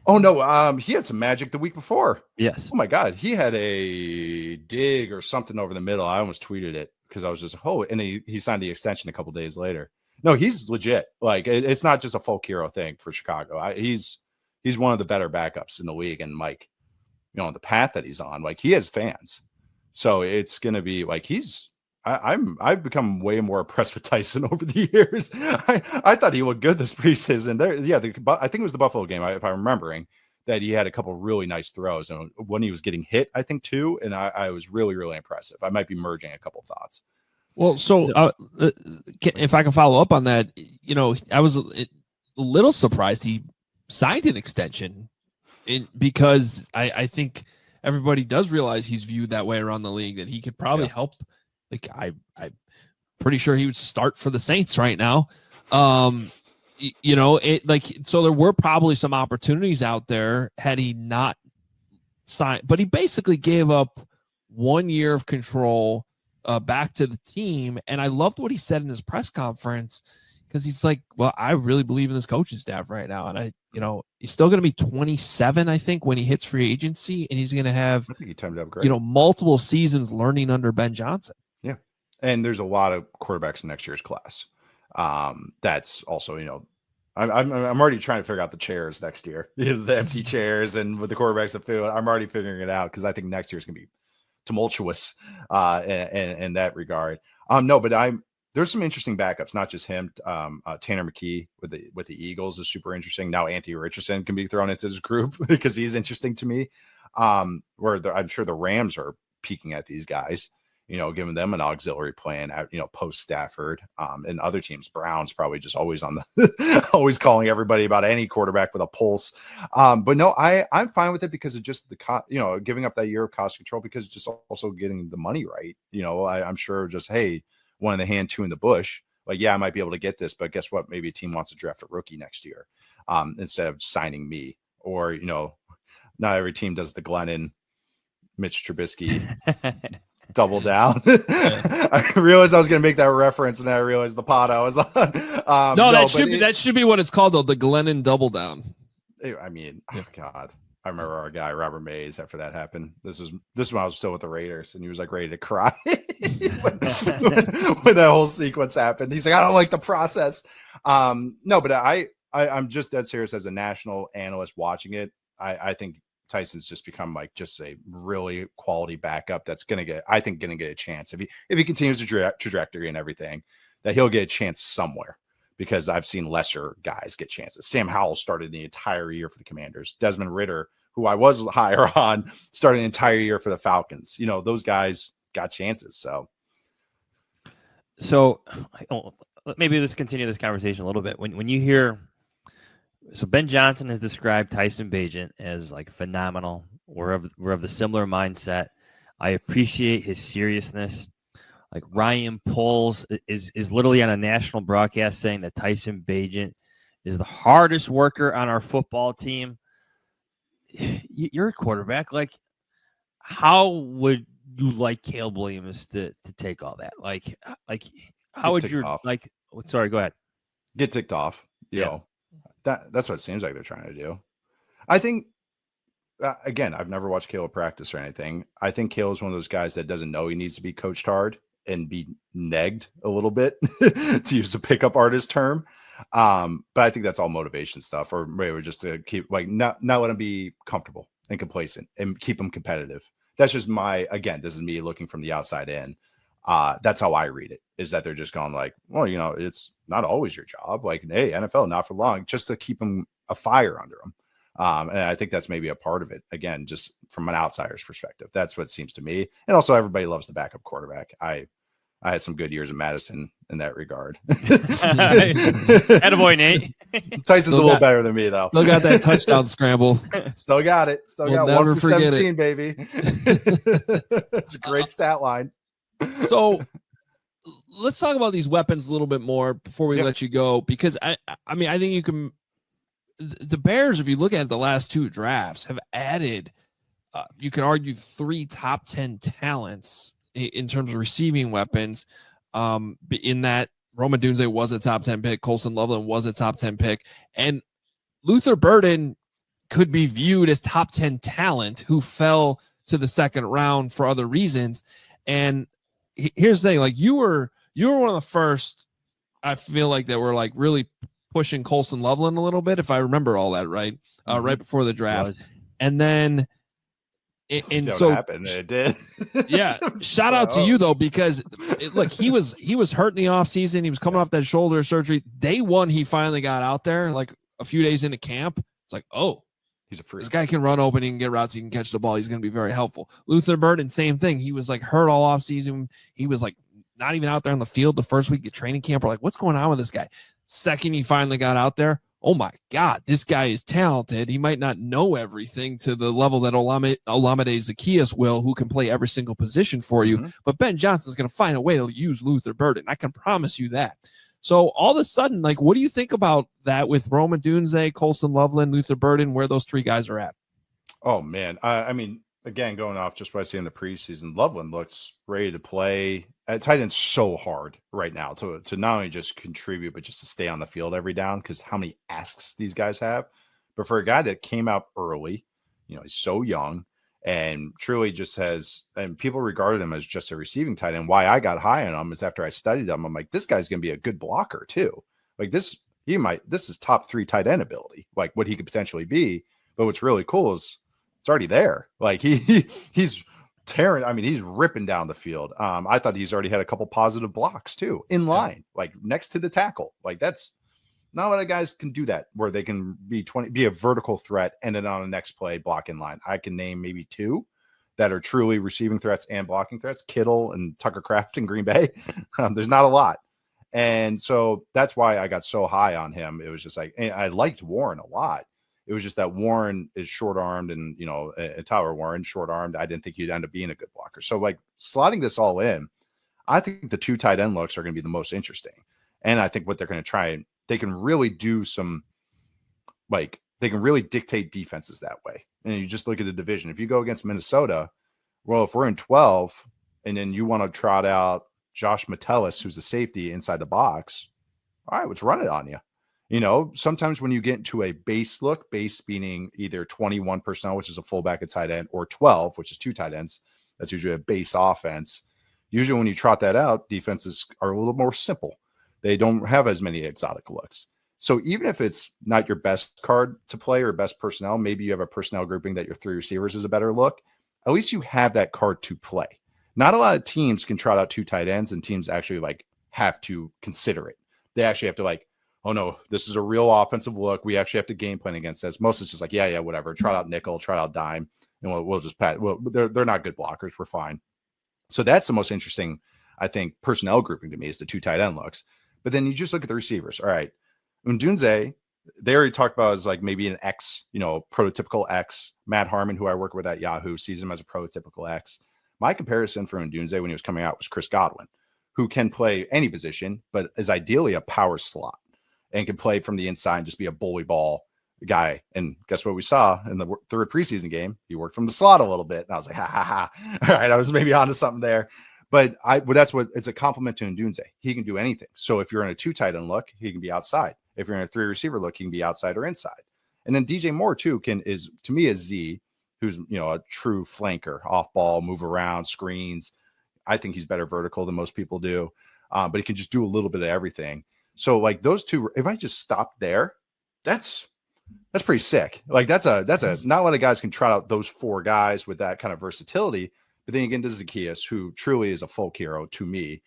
Oh, no. He had some magic the week before. Yes. Oh, my God. He had a dig or something over the middle. I almost tweeted it because I was just, and he signed the extension a couple days later. No, he's legit. Like, it's not just a folk hero thing for Chicago. He's one of the better backups in the league. And, Mike, the path that he's on, like, he has fans. So it's going to be like I've become way more impressed with Tyson over the years. I thought he looked good this preseason. I think it was the Buffalo game, if I'm remembering, that he had a couple really nice throws. And when he was getting hit, I think, too. And I was really, really impressive. I might be merging a couple thoughts. Well, so if I can follow up on that, I was a little surprised he signed an extension because I think everybody does realize he's viewed that way around the league, that he could probably help. Like I'm pretty sure he would start for the Saints right now. So there were probably some opportunities out there had he not signed, but he basically gave up 1 year of control back to the team. And I loved what he said in his press conference, because he's like, well, I really believe in this coaching staff right now. And he's still going to be 27, I think, when he hits free agency, and he's going to have, I think he timed up great. Multiple seasons learning under Ben Johnson. Yeah. And there's a lot of quarterbacks in next year's class. That's also, I'm already trying to figure out the chairs next year, the empty chairs, and with the quarterbacks that field. I'm already figuring it out, because I think next year's going to be tumultuous in that regard. There's some interesting backups, not just him. Tanner McKee with the Eagles is super interesting. Now Anthony Richardson can be thrown into this group because he's interesting to me. I'm sure the Rams are peeking at these guys, giving them an auxiliary plan at, post Stafford, and other teams. Browns probably just always on the, always calling everybody about any quarterback with a pulse. But no, I'm fine with it, because of just the, giving up that year of cost control, because just also getting the money right. I'm sure just, hey, one in the hand, two in the bush. Like, yeah, I might be able to get this, but guess what? Maybe a team wants to draft a rookie next year, instead of signing me. Or, not every team does the Glennon, Mitch Trubisky double down. I realized I was going to make that reference, and then I realized the pod I was on. That should be what it's called, though. The Glennon double down. I mean, oh God. I remember our guy, Robert Mays, after that happened. This was when I was still with the Raiders, and he was like ready to cry when that whole sequence happened. He's like, I don't like the process. No, but I'm just dead serious as a national analyst watching it. I think Tyson's just become like just a really quality backup that's going to get a chance. If he continues the trajectory and everything, that he'll get a chance somewhere. Because I've seen lesser guys get chances. Sam Howell started the entire year for the Commanders. Desmond Ridder, who I was higher on, started the entire year for the Falcons. Those guys got chances. So maybe let's continue this conversation a little bit. When you hear, so Ben Johnson has described Tyson Bagent as like phenomenal. We're of the similar mindset. I appreciate his seriousness. Like Ryan Poles is literally on a national broadcast saying that Tyson Bagent is the hardest worker on our football team. You're a quarterback. Like, how would you like Caleb Williams to take all that? Like how would you like? Sorry, go ahead. Get ticked off. That's what it seems like they're trying to do. I think. Again, I've never watched Caleb practice or anything. I think Caleb's one of those guys that doesn't know he needs to be coached hard and be negged a little bit, to use the pickup artist term. But I think that's all motivation stuff, or maybe just to keep not let him be comfortable and complacent and keep him competitive. That's just this is me looking from the outside in. That's how I read it, is that they're just going like, well, it's not always your job. Like, hey, NFL, not for long, just to keep him a fire under him. And I think that's maybe a part of it. Again, just from an outsider's perspective, that's what it seems to me. And also, everybody loves the backup quarterback. I had some good years in Madison in that regard. Attaboy, Nate. Tyson's a little better than me, though. Still got that touchdown scramble. Still got it. Got 1 for 17, baby. It's a great stat line. So let's talk about these weapons a little bit more before we let you go, because I think you can. The Bears, if you look at the last 2 drafts, have added, you can argue, 3 top 10 talents in terms of receiving weapons. In that, Rome Odunze was a top 10 pick, Colson Loveland was a top 10 pick, and Luther Burden could be viewed as top 10 talent who fell to the second round for other reasons. And here's the thing: like you were one of the first, I feel like, that were like really pushing Colson Loveland a little bit, if I remember all that right, right before the draft. And then, happened. It did. Yeah. Shout out to you though, because look, he was hurt in the offseason. He was coming off that shoulder surgery. Day 1, he finally got out there, like a few days into camp. It's like, oh, he's a freak. This guy can run open, he can get routes, he can catch the ball. He's going to be very helpful. Luther Burden, same thing. He was like hurt all offseason. He was like not even out there on the field the first week of training camp. We're like, what's going on with this guy? Second he finally got out there, oh my God, this guy is talented. He might not know everything to the level that Olamide Zaccheaus will, who can play every single position for you. But Ben Johnson's going to find a way to use Luther Burden. I can promise you that. So all of a sudden, like, what do you think about that with Rome Odunze, Colson Loveland, Luther Burden, where those three guys are at? Oh man, I mean, again, going off just what I see in the preseason, Loveland looks ready to play at tight end so hard right now to not only just contribute but just to stay on the field every down because how many asks these guys have. But for a guy that came out early, he's so young and truly just has, and people regarded him as just a receiving tight end. Why I got high on him is after I studied him, I'm like, this guy's going to be a good blocker too. Like this is top 3 tight end ability, like what he could potentially be. But what's really cool is it's already there. Like he's tearing. I mean, he's ripping down the field. I thought he's already had a couple positive blocks too in line, like next to the tackle. Like that's not a lot of guys can do that where they can be a vertical threat and then on the next play block in line. I can name maybe 2 that are truly receiving threats and blocking threats: Kittle and Tucker Kraft in Green Bay. There's not a lot. And so that's why I got so high on him. It was just like, I liked Warren a lot. It was just that Warren is short-armed and, Tyler Warren short-armed. I didn't think he'd end up being a good blocker. So like slotting this all in, I think the 2 tight end looks are going to be the most interesting. And I think what they're going to try, they can really do some, like they can really dictate defenses that way. And you just look at the division. If you go against Minnesota, well, if we're in 12 and then you want to trot out Josh Metellus, who's a safety inside the box, all right, let's run it on you. Sometimes when you get into a base look, base meaning either 21 personnel, which is a fullback and tight end, or 12, which is 2 tight ends, that's usually a base offense. Usually when you trot that out, defenses are a little more simple. They don't have as many exotic looks. So even if it's not your best card to play or best personnel, maybe you have a personnel grouping that your 3 receivers is a better look, at least you have that card to play. Not a lot of teams can trot out 2 tight ends and teams actually like have to consider it. They actually have to like, oh no, this is a real offensive look. We actually have to game plan against this. Most it's just like, yeah, whatever. Trot out nickel, trot out dime, and we'll just pat. Well, they're not good blockers. We're fine. So that's the most interesting, I think, personnel grouping to me is the 2 tight end looks. But then you just look at the receivers. All right, Odunze, they already talked about as like maybe an X, prototypical X. Matt Harmon, who I work with at Yahoo, sees him as a prototypical X. My comparison for Odunze when he was coming out was Chris Godwin, who can play any position, but is ideally a power slot and can play from the inside and just be a bully ball guy. And guess what we saw in the 3rd preseason game? He worked from the slot a little bit. And I was like, ha. All right, I was maybe onto something there. But that's what it's a compliment to Odunze. He can do anything. So if you're in a 2 tight end look, he can be outside. If you're in a 3 receiver look, he can be outside or inside. And then DJ Moore too is to me a Z, who's a true flanker, off ball, move around, screens. I think he's better vertical than most people do, but he can just do a little bit of everything. So like those 2, if I just stop there, that's pretty sick. Like that's a not a lot of guys can trot out those 4 guys with that kind of versatility. But then again, to Zacchaeus, who truly is a folk hero to me.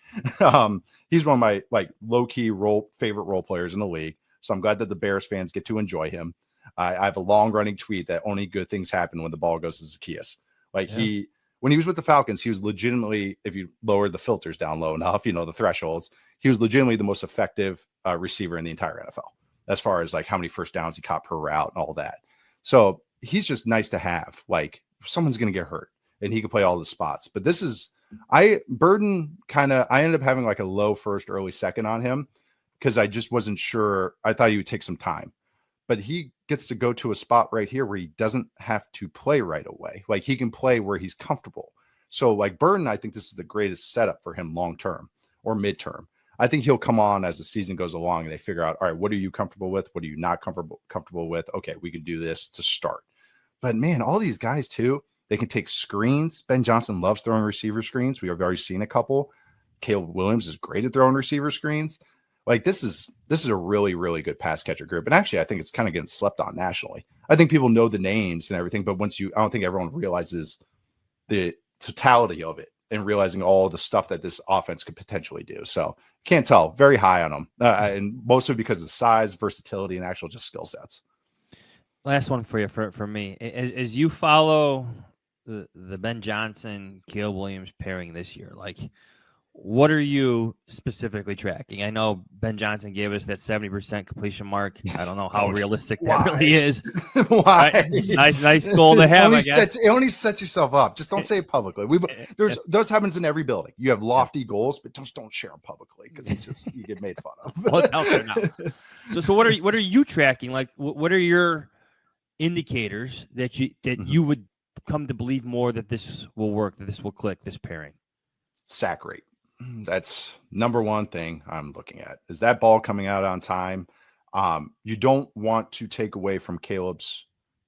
He's one of my like low-key favorite role players in the league. So I'm glad that the Bears fans get to enjoy him. I have a long-running tweet that only good things happen when the ball goes to Zacchaeus. Like when he was with the Falcons, he was legitimately, if you lowered the filters down low enough, the thresholds, he was legitimately the most effective receiver in the entire NFL as far as like how many first downs he caught per route and all that. So he's just nice to have. Like someone's going to get hurt and he can play all the spots. But this is, Burden I ended up having like a low first, early second on him because I just wasn't sure. I thought he would take some time. But he gets to go to a spot right here where he doesn't have to play right away. Like he can play where he's comfortable. So like Burden, I think this is the greatest setup for him long-term or midterm. I think he'll come on as the season goes along and they figure out, all right, what are you comfortable with? What are you not comfortable with? Okay, we can do this to start. But man, all these guys too, they can take screens. Ben Johnson loves throwing receiver screens. We have already seen a couple. Caleb Williams is great at throwing receiver screens. Like this is a really, really good pass catcher group. And actually, I think it's kind of getting slept on nationally. I think people know the names and everything, but I don't think everyone realizes the totality of it and realizing all the stuff that this offense could potentially do. So can't tell. Very high on them. And mostly because of the size, versatility, and actual just skill sets. Last one for you, for me. As you follow the Ben Johnson, Caleb Williams pairing this year, like what are you specifically tracking? I know Ben Johnson gave us that 70% completion mark. I don't know how realistic that really is. Why? Right? Nice goal to have, I guess. It only sets yourself up. Just don't say it publicly. Those happens in every building. You have lofty goals, but just don't share them publicly because it's just you get made fun of. Well, it's out there now. So what are you tracking? Like, what are your indicators that you would come to believe more that this will work, that this will click, this pairing? Sack rate. That's number one thing I'm looking at. Is that ball coming out on time? You don't want to take away from Caleb's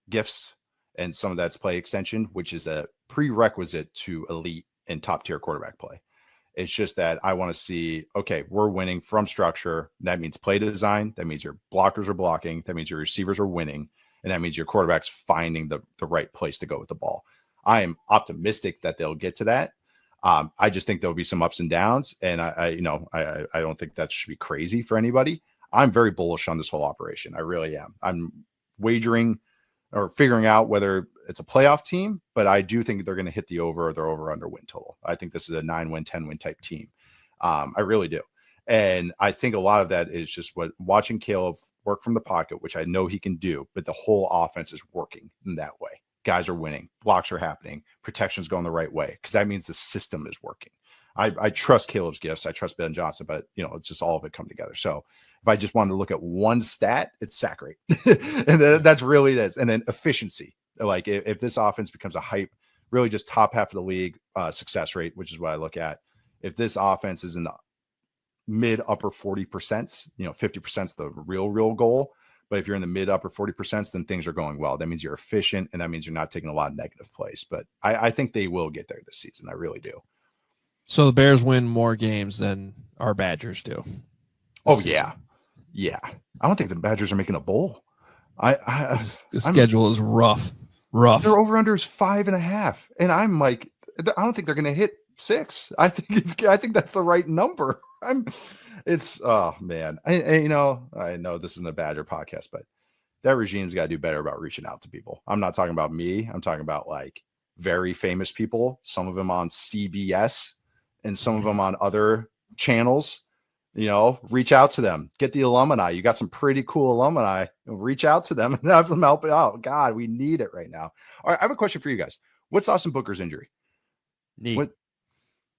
gifts, and some of that's play extension, which is a prerequisite to elite and top tier quarterback play. It's just that I want to see, okay, we're winning from structure. That means play design. That means your blockers are blocking. That means your receivers are winning. And that means your quarterback's finding the right place to go with the ball. I am optimistic that they'll get to that. I just think there'll be some ups and downs, and I don't think that should be crazy for anybody. I'm very bullish on this whole operation. I really am. I'm wagering or figuring out whether it's a playoff team, but I do think they're going to hit the over or their over-under win total. I think this is a 9-win, 10-win type team. I really do. And I think a lot of that is just watching Caleb work from the pocket, which I know he can do, but the whole offense is working in that way. Guys are winning, blocks are happening, protection's going the right way, because that means the system is working. I trust Caleb's gifts. I trust Ben Johnson, but it's just all of it come together. So if I just wanted to look at one stat, it's sack rate. And that's really it is. And then efficiency. Like if this offense becomes a hype, really just top half of the league success rate, which is what I look at. If this offense is in the mid upper 40%, 50% is the real goal. But if you're in the mid upper 40%, then things are going well. That means you're efficient, and that means you're not taking a lot of negative plays. But I think they will get there this season. I really do. So the Bears win more games than our Badgers do. Oh, yeah. Yeah. I don't think the Badgers are making a bowl. The schedule is rough. Their over-under is 5.5. And I'm like, I don't think they're going to hit 6. I think that's the right number. Oh man. I know this isn't a Badger podcast, but that regime's got to do better about reaching out to people. I'm not talking about me. I'm talking about like very famous people, some of them on CBS and some of them on other channels. Reach out to them, get the alumni. You got some pretty cool alumni. Reach out to them and have them help out. God, we need it right now. All right. I have a question for you guys. What's Austin Booker's injury? Knee. What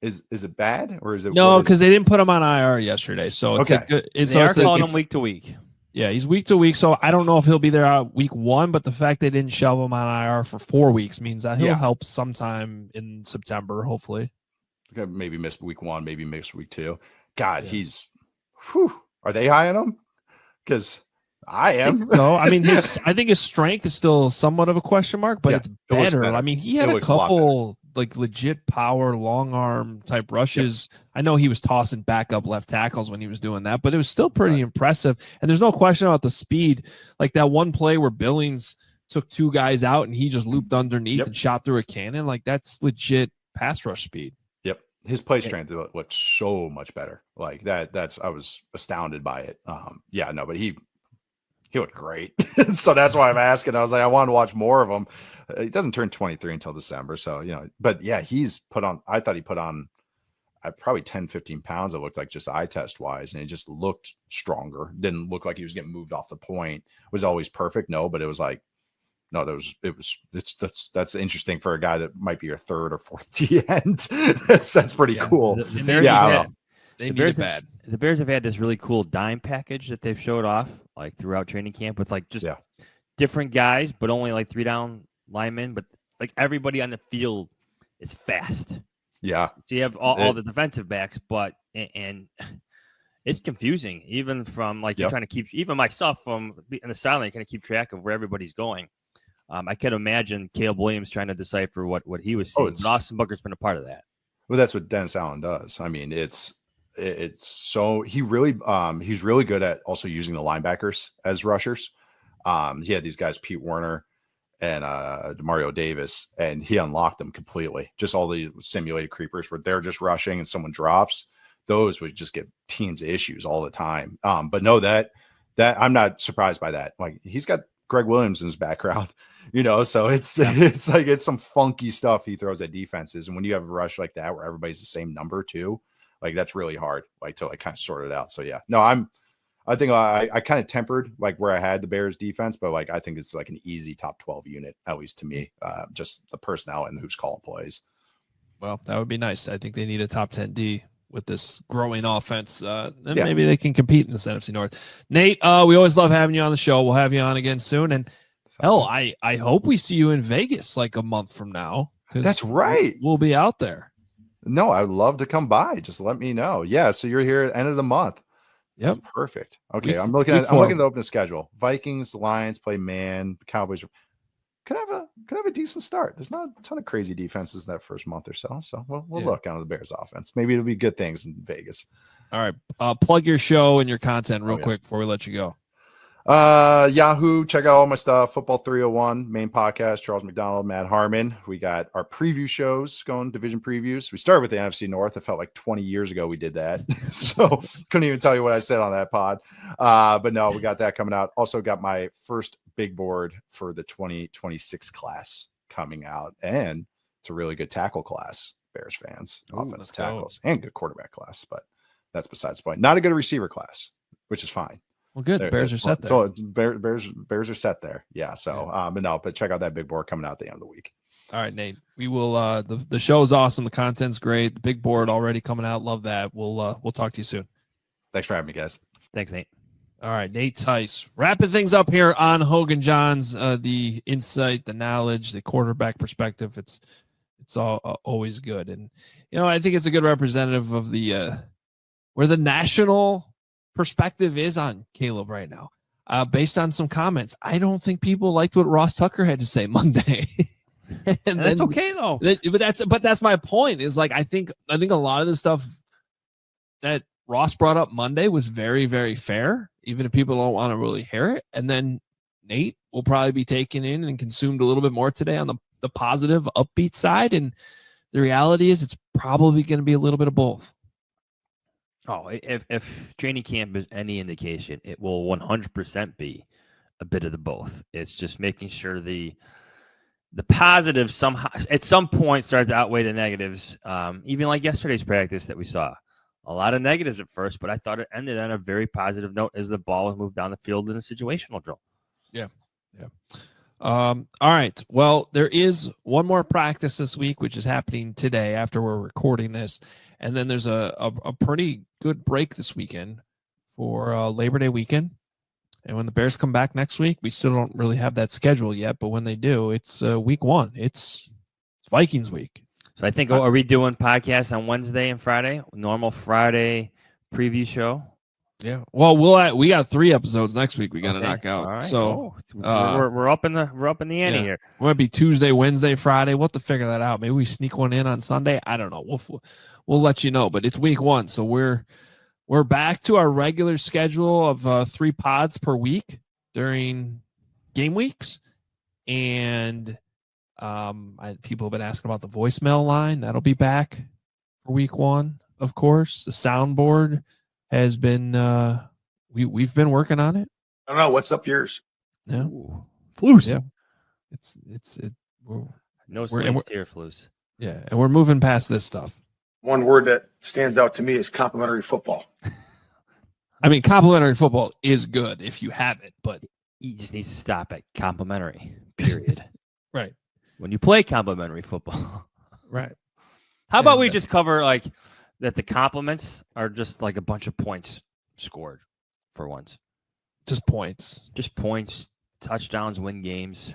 is it bad or is it? No, because they didn't put him on IR yesterday. So it's okay. They are calling him week to week. Yeah, he's week to week. So I don't know if he'll be there out week 1, but the fact they didn't shove him on IR for 4 weeks means that he'll help sometime in September, hopefully. Maybe miss week 1, maybe miss week 2. God, he's. Are they high on him? Because I am. No, I mean, I think his strength is still somewhat of a question mark, but it's better. I mean, he had a couple like legit power, long arm type rushes. Yep. I know he was tossing backup left tackles when he was doing that, but it was still pretty impressive. And there's no question about the speed. Like that one play where Billings took 2 guys out and he just looped underneath and shot through a cannon. Like that's legit pass rush speed. Yep. His play strength looked so much better. Like I was astounded by it. But he looked great. So that's why I'm asking. I was like, I want to watch more of him. He doesn't turn 23 until December. So, but yeah, I thought he put on probably 10, 15 pounds. It looked like just eye test wise. And he just looked stronger. Didn't look like he was getting moved off the point. Was always perfect. No, but it was like, no, that's interesting for a guy that might be your 3rd or 4th end. That's pretty cool. The Bears have had this really cool dime package that they've showed off like throughout training camp with like just different guys, but only like 3 down linemen. But like everybody on the field is fast. Yeah. So you have all the defensive backs, and it's confusing even from like you're trying to keep even myself from in the sideline kind of keep track of where everybody's going. I can imagine Caleb Williams trying to decipher what he was seeing. But Austin Booker's been a part of that. Well, that's what Dennis Allen does. I mean, it's so he's really good at also using the linebackers as rushers. He had these guys, Pete Werner and Demario Davis, and he unlocked them completely. Just all the simulated creepers where they're just rushing and someone drops. Those would just give teams issues all the time. But no, that I'm not surprised by that. Like he's got Greg Williams in his background, so it's some funky stuff he throws at defenses. And when you have a rush like that, where everybody's the same number too, Like that's really hard, like to like kind of sort it out. So yeah, no, I think I kind of tempered like where I had the Bears defense, but like I think it's like an easy top 12 unit, at least to me. Just the personnel and who's calling plays. Well, that would be nice. I think they need a top 10 D with this growing offense. Then maybe they can compete in this NFC North. Nate, we always love having you on the show. We'll have you on again soon. And hell, I hope we see you in Vegas like a month from now. That's right. We'll be out there. No, I'd love to come by. Just let me know. Yeah. So you're here at the end of the month. Yep. That's perfect. Okay. I'm Week looking at four. the opening schedule. Vikings, Lions play man, Cowboys could have a decent start. There's not a ton of crazy defenses that first month or so. So we'll look on the Bears offense. Maybe it'll be good things in Vegas. All right. Plug your show and your content real quick before we let you go. Yahoo, check out all my stuff. Football 301, main podcast, Charles McDonald, Matt Harmon. We got our preview shows going, division previews. We started with the NFC North. It felt like 20 years ago we did that. So couldn't even tell you what I said on that pod. But no, we got that coming out. Also got my first big board for the 2026 class coming out, and it's a really good tackle class, Bears fans, offensive tackles, and good quarterback class. But that's besides the point. Not a good receiver class, which is fine. Well, good. The Bears are set there. So Bears are set there. Yeah. So, but check out that big board coming out at the end of the week. All right, Nate. We will. The show is awesome. The content's great. The big board already coming out. Love that. We'll talk to you soon. Thanks for having me, guys. Thanks, Nate. All right, Nate Tice. Wrapping things up here on Hoge Jahns. The insight, the knowledge, the quarterback perspective. It's all always good, and I think it's a good representative of the where the national perspective is on Caleb right now. Based on some comments, I don't think people liked what Ross Tucker had to say Monday. and that's okay though. But that's my point. Is like I think a lot of the stuff that Ross brought up Monday was very, very fair, even if people don't want to really hear it. And then Nate will probably be taken in and consumed a little bit more today on the positive, upbeat side. And the reality is it's probably going to be a little bit of both. Oh, if training camp is any indication, it will 100% be a bit of the both. It's just making sure the positives somehow at some point start to outweigh the negatives. Even like yesterday's practice that we saw, a lot of negatives at first, but I thought it ended on a very positive note as the ball was moved down the field in a situational drill. Yeah. All right. Well, there is one more practice this week, which is happening today after we're recording this. And then there's a pretty good break this weekend for Labor Day weekend. And when the Bears come back next week, we still don't really have that schedule yet. But when they do, it's week one. It's Vikings week. So I think, are we doing podcasts on Wednesday and Friday? Normal Friday preview show? Yeah. Well, we got 3 episodes next week. We got to knock out. Right. So we're up in the ante here. It might be Tuesday, Wednesday, Friday. We'll have to figure that out. Maybe we sneak one in on Sunday. I don't know. We'll let you know. But it's week 1, so we're back to our regular schedule of 3 pods per week during game weeks. And people have been asking about the voicemail line. That'll be back for week 1, of course. The soundboard has been we've been working on it. I don't know what's up yours. Yeah, Floos. Yeah, No sleeves here, Floos. Yeah, and we're moving past this stuff. One word that stands out to me is complimentary football. I mean, complimentary football is good if you have it, but he just needs to stop at complimentary. Period. Right. When you play complimentary football. Right. How about we just cover like that the compliments are just like a bunch of points scored for once. Just points. Just points, touchdowns, win games.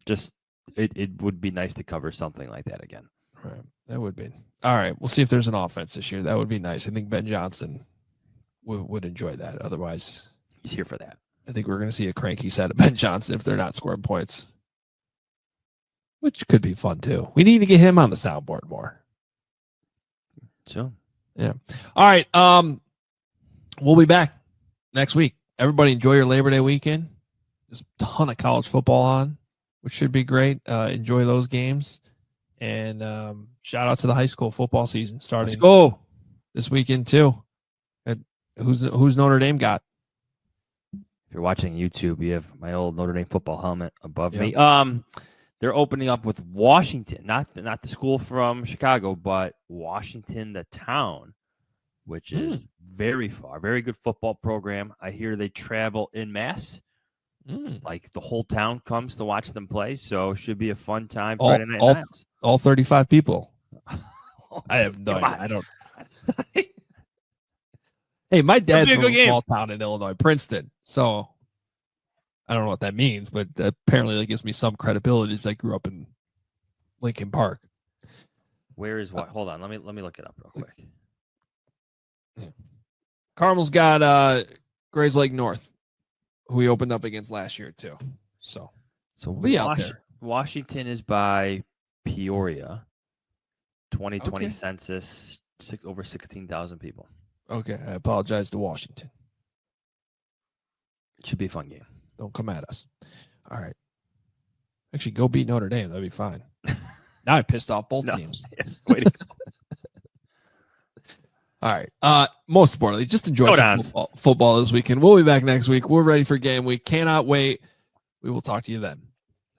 Just it would be nice to cover something like that again. Right. That would be. All right. We'll see if there's an offense this year. That would be nice. I think Ben Johnson would enjoy that. Otherwise, he's here for that. I think we're going to see a cranky set of Ben Johnson if they're not scoring points, which could be fun too. We need to get him on the soundboard more. Sure. Yeah. All right. We'll be back next week. Everybody enjoy your Labor Day weekend. There's a ton of college football on, which should be great. Enjoy those games. And shout out to the high school football season starting this weekend too. And who's Notre Dame got? If you're watching YouTube, you have my old Notre Dame football helmet above me. The They're opening up with Washington, not the school from Chicago, but Washington, the town, which is very far. Very good football program. I hear they travel en masse. Like the whole town comes to watch them play, so should be a fun time. Friday night Niles. All 35 people. I have no idea. I don't. Hey, my dad's from a small town in Illinois, Princeton. So I don't know what that means, but apparently that gives me some credibility as I grew up in Lincoln Park. Where is what? Hold on, let me look it up real quick. Yeah. Carmel's got Grays Lake North, who we opened up against last year too. So we'll be out there. Washington is by Peoria. 2020 census, over 16,000 people. Okay, I apologize to Washington. It should be a fun game. Don't come at us. All right. Actually, go beat Notre Dame. That'd be fine. Now I pissed off both teams. Way to go. All right. Most importantly, just enjoy some football this weekend. We'll be back next week. We're ready for game week. Cannot wait. We will talk to you then.